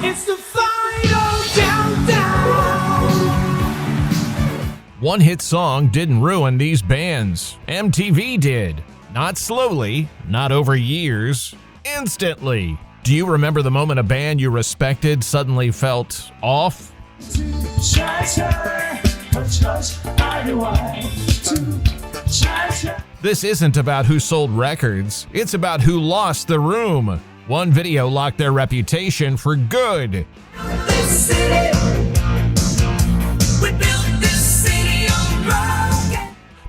It's the final countdown. One hit song didn't ruin these bands. MTV did. Not slowly, not over years, instantly. Do you remember the moment a band you respected suddenly felt off? This isn't about who sold records, it's about who lost the room. One video locked their reputation for good.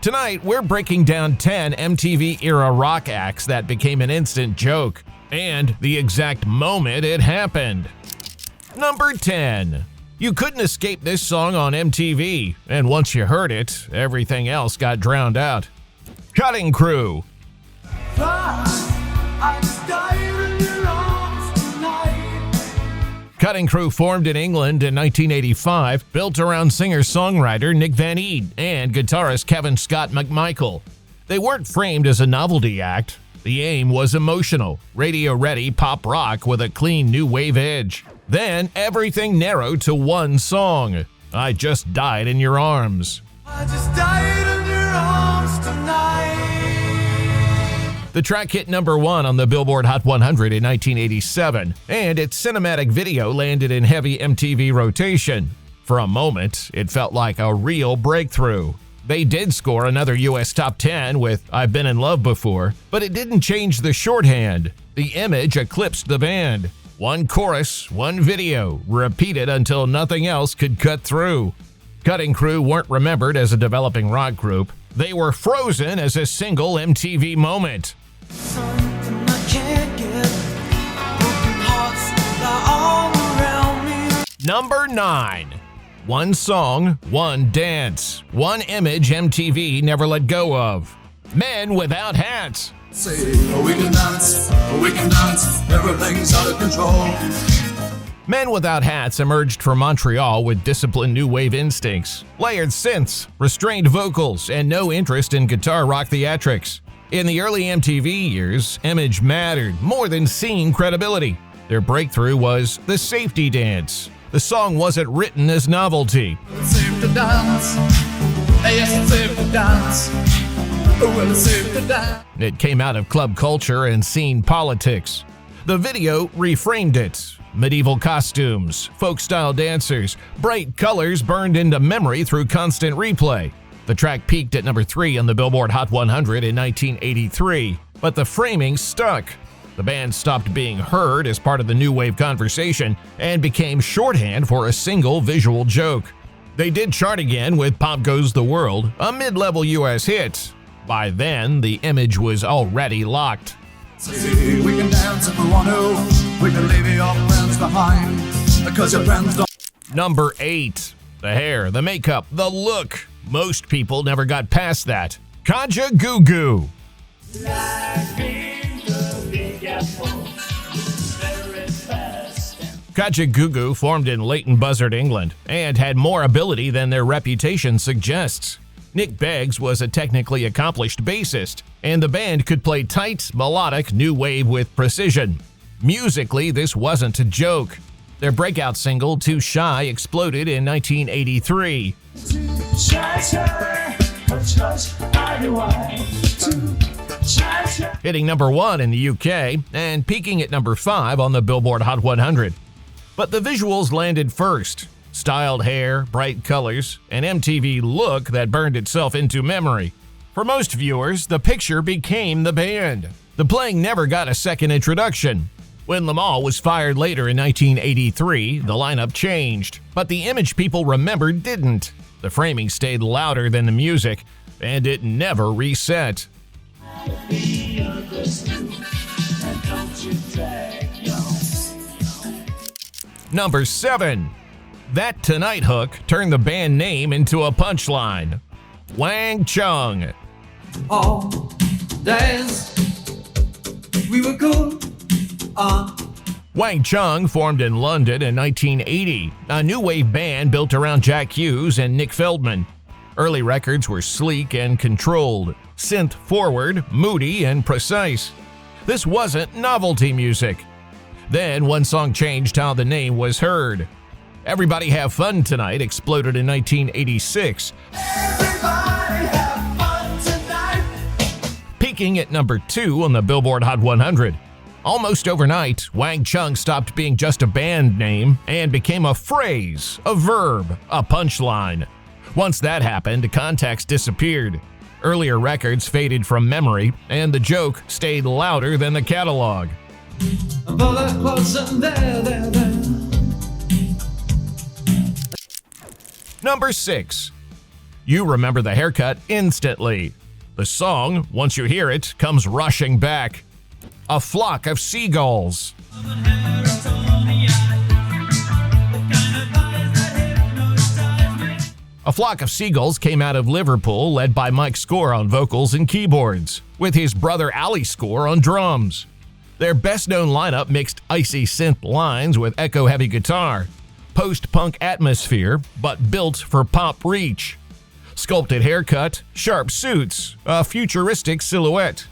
Tonight, we're breaking down 10 MTV-era rock acts that became an instant joke, and the exact moment it happened. Number 10. You couldn't escape this song on MTV, and once you heard it, everything else got drowned out. Cutting Crew. Cutting Crew formed in England in 1985, built around singer-songwriter Nick Van Eed and guitarist Kevin Scott McMichael. They weren't framed as a novelty act. The aim was emotional, radio-ready pop rock with a clean new wave edge. Then everything narrowed to one song, I Just Died in Your Arms. I just died in your arms tonight. The track hit number 1 on the Billboard Hot 100 in 1987, and its cinematic video landed in heavy MTV rotation. For a moment, it felt like a real breakthrough. They did score another US Top 10 with I've Been in Love Before, but it didn't change the shorthand. The image eclipsed the band. One chorus, one video, repeated until nothing else could cut through. Cutting Crew weren't remembered as a developing rock group. They were frozen as a single MTV moment. Something I can't get. Broken hearts lie all around me. Number 9. One song, one dance, one image MTV never let go of. Men Without Hats. Say, we can dance, everything's out of control. Men Without Hats emerged from Montreal with disciplined new wave instincts, layered synths, restrained vocals, and no interest in guitar rock theatrics. In the early MTV years, image mattered more than scene credibility. Their breakthrough was The Safety Dance. The song wasn't written as novelty. It's safe to dance, yes, it's safe to dance. Well, it's safe to dance. It came out of club culture and scene politics. The video reframed it. Medieval costumes, folk-style dancers, bright colors burned into memory through constant replay. The track peaked at number 3 on the Billboard Hot 100 in 1983, but the framing stuck. The band stopped being heard as part of the new wave conversation and became shorthand for a single visual joke. They did chart again with Pop Goes the World, a mid-level US hit. By then, the image was already locked. Say, we can dance if we want to. We can leave your friends behind, because your friends don't. Number 8. The hair, the makeup, the look. Most people never got past that. Kaja Goo Goo. Kaja Goo Goo formed in Leighton Buzzard, England, and had more ability than their reputation suggests. Nick Beggs was a technically accomplished bassist, and the band could play tight, melodic new wave with precision. Musically, this wasn't a joke. Their breakout single, Too Shy, exploded in 1983. Hitting number 1 in the UK and peaking at number 5 on the Billboard Hot 100. But the visuals landed first. Styled hair, bright colors, an MTV look that burned itself into memory. For most viewers, the picture became the band. The playing never got a second introduction. When Lamal was fired later in 1983, the lineup changed, but the image people remembered didn't. The framing stayed louder than the music, and it never reset. Number 7. That Tonight hook turned the band name into a punchline. Wang Chung. All days we were good. Wang Chung formed in London in 1980, a new wave band built around Jack Hughes and Nick Feldman. Early records were sleek and controlled, synth-forward, moody, and precise. This wasn't novelty music. Then one song changed how the name was heard. Everybody Have Fun Tonight exploded in 1986, Everybody have fun tonight. peaking at number 2 on the Billboard Hot 100. Almost overnight, Wang Chung stopped being just a band name and became a phrase, a verb, a punchline. Once that happened, context disappeared. Earlier records faded from memory, and the joke stayed louder than the catalog. But it wasn't there. Number 6. You remember the haircut instantly. The song, once you hear it, comes rushing back. A Flock of Seagulls. A Flock of Seagulls came out of Liverpool, led by Mike Score on vocals and keyboards, with his brother Ali Score on drums. Their best-known lineup mixed icy synth lines with echo-heavy guitar, post-punk atmosphere, but built for pop reach. Sculpted haircut, sharp suits, a futuristic silhouette.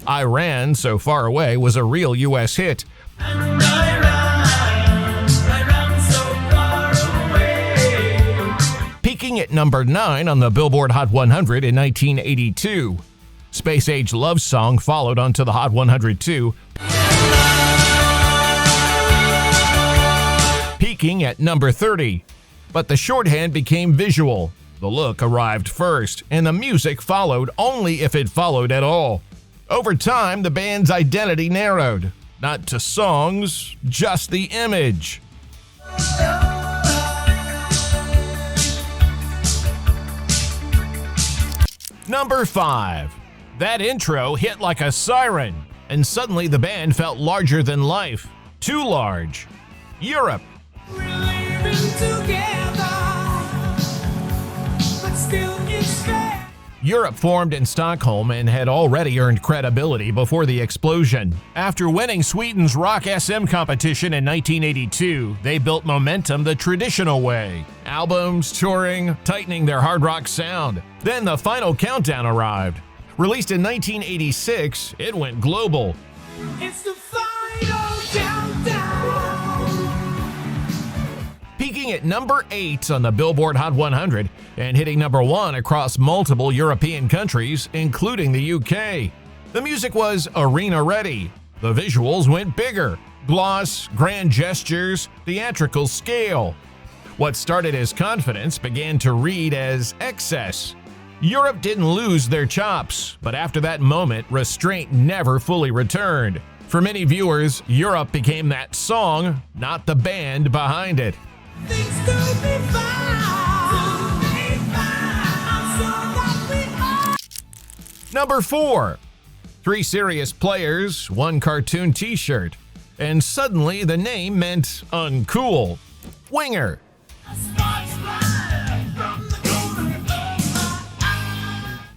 I Ran So Far Away was a real US hit. Peaking at number 9 on the Billboard Hot 100 in 1982. Space Age Love Song followed onto the Hot 100 too, peaking at number 30. But the shorthand became visual. The look arrived first, and the music followed only if it followed at all. Over time, the band's identity narrowed. Not to songs, just the image. Number 5. That intro hit like a siren, and suddenly the band felt larger than life. Too large. Europe. We're living together, but still it's fair. Europe formed in Stockholm and had already earned credibility before the explosion. After winning Sweden's Rock SM competition in 1982, they built momentum the traditional way. Albums, touring, tightening their hard rock sound. Then the final countdown arrived. Released in 1986, it went global. It's the final countdown. Peaking at number 8 on the Billboard Hot 100 and hitting number 1 across multiple European countries, including the UK. The music was arena-ready. The visuals went bigger. Gloss, grand gestures, theatrical scale. What started as confidence began to read as excess. Europe didn't lose their chops, but after that moment, restraint never fully returned. For many viewers, Europe became that song, not the band behind it. Things to be fine. So that we are. Number 4. 3 serious players, 1 cartoon t-shirt, and suddenly the name meant uncool. Winger.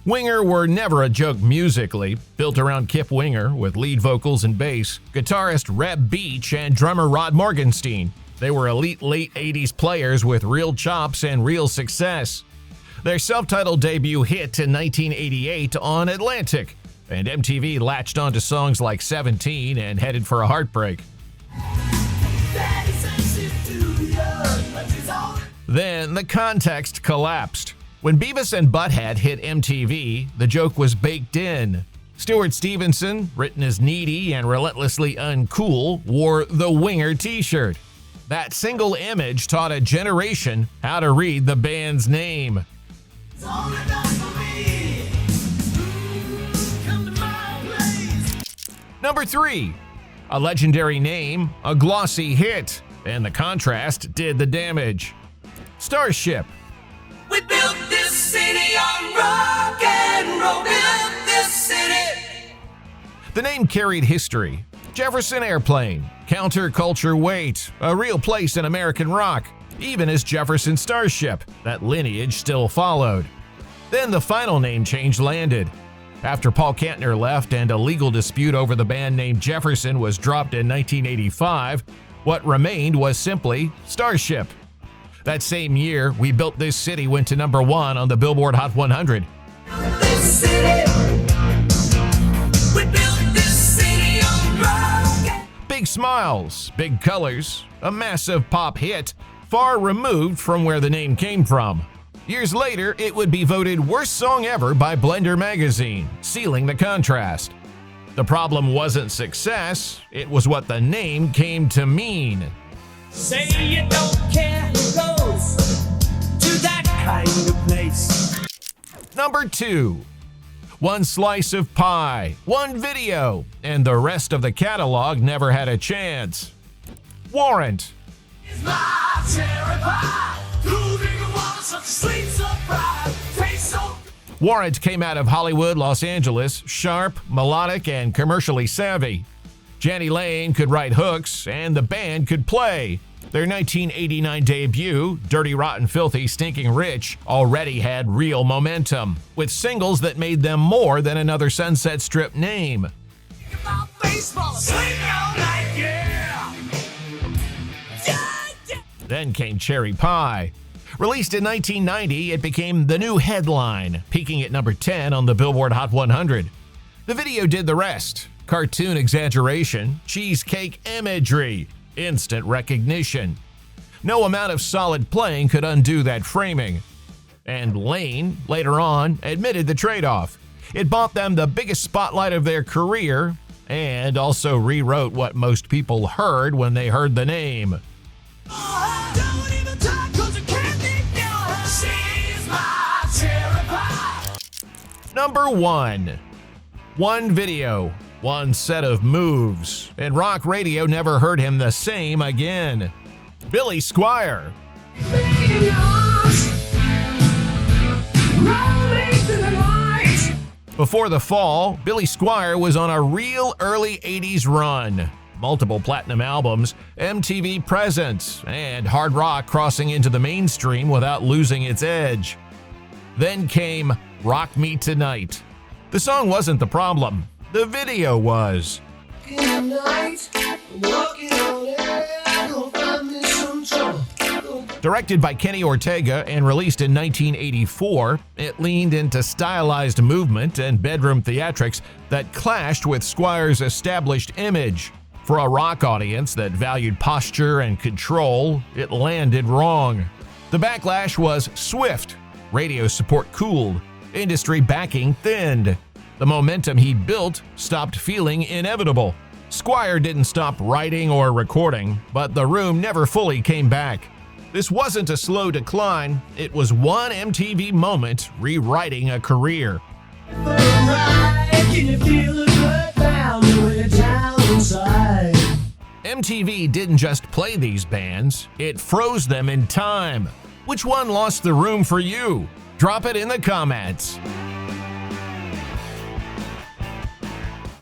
Winger were never a joke musically, built around Kip Winger with lead vocals and bass, guitarist Reb Beach, and drummer Rod Morgenstein. They were elite late 80s players with real chops and real success. Their self-titled debut hit in 1988 on Atlantic, and MTV latched onto songs like 17 and Headed for a Heartbreak. Then the context collapsed. When Beavis and Butthead hit MTV, the joke was baked in. Stuart Stevenson, written as needy and relentlessly uncool, wore the Winger t-shirt. That single image taught a generation how to read the band's name. Number 3. A legendary name, a glossy hit, and the contrast did the damage. Starship. We built this city on rock and roll. Built this city. The name carried history. Jefferson Airplane, counterculture weight, a real place in American rock, even as Jefferson Starship. That lineage still followed. Then the final name change landed. After Paul Kantner left and a legal dispute over the band name Jefferson was dropped in 1985, what remained was simply Starship. That same year, We Built This City went to number 1 on the Billboard Hot 100. This city. We built this city on rock. Big smiles, big colors, a massive pop hit, far removed from where the name came from. Years later, it would be voted worst song ever by Blender magazine, sealing the contrast. The problem wasn't success, it was what the name came to mean. Say you don't care who goes to that kind of place. Number 2. One slice of pie, one video, and the rest of the catalog never had a chance. Warrant. It's my cherry pie. Proving the water, such a sweet surprise. Tastes so. Warrant came out of Hollywood, Los Angeles, sharp, melodic, and commercially savvy. Jenny Lane could write hooks, and the band could play. Their 1989 debut, Dirty Rotten Filthy Stinking Rich, already had real momentum, with singles that made them more than another Sunset Strip name. About baseball, swing all night, yeah. Then came Cherry Pie. Released in 1990, it became the new headline, peaking at number 10 on the Billboard Hot 100. The video did the rest. Cartoon exaggeration, cheesecake imagery, instant recognition. No amount of solid playing could undo that framing. And Lane, later on, admitted the trade-off. It bought them the biggest spotlight of their career, and also rewrote what most people heard when they heard the name. Don't even talk 'cause it can't be done. She's my cherry pie. Number 1. One video, one set of moves, and rock radio never heard him the same again. Billy Squier. Before the fall, Billy Squier was on a real early 80s run. Multiple platinum albums, MTV presence, and hard rock crossing into the mainstream without losing its edge. Then came Rock Me Tonight. The song wasn't the problem, the video was. Directed by Kenny Ortega and released in 1984, it leaned into stylized movement and bedroom theatrics that clashed with Squier's established image. For a rock audience that valued posture and control, it landed wrong. The backlash was swift, radio support cooled, industry backing thinned. The momentum he'd built stopped feeling inevitable. Squier didn't stop writing or recording, but the room never fully came back. This wasn't a slow decline, it was one MTV moment rewriting a career. MTV didn't just play these bands, it froze them in time. Which one lost the room for you? Drop it in the comments.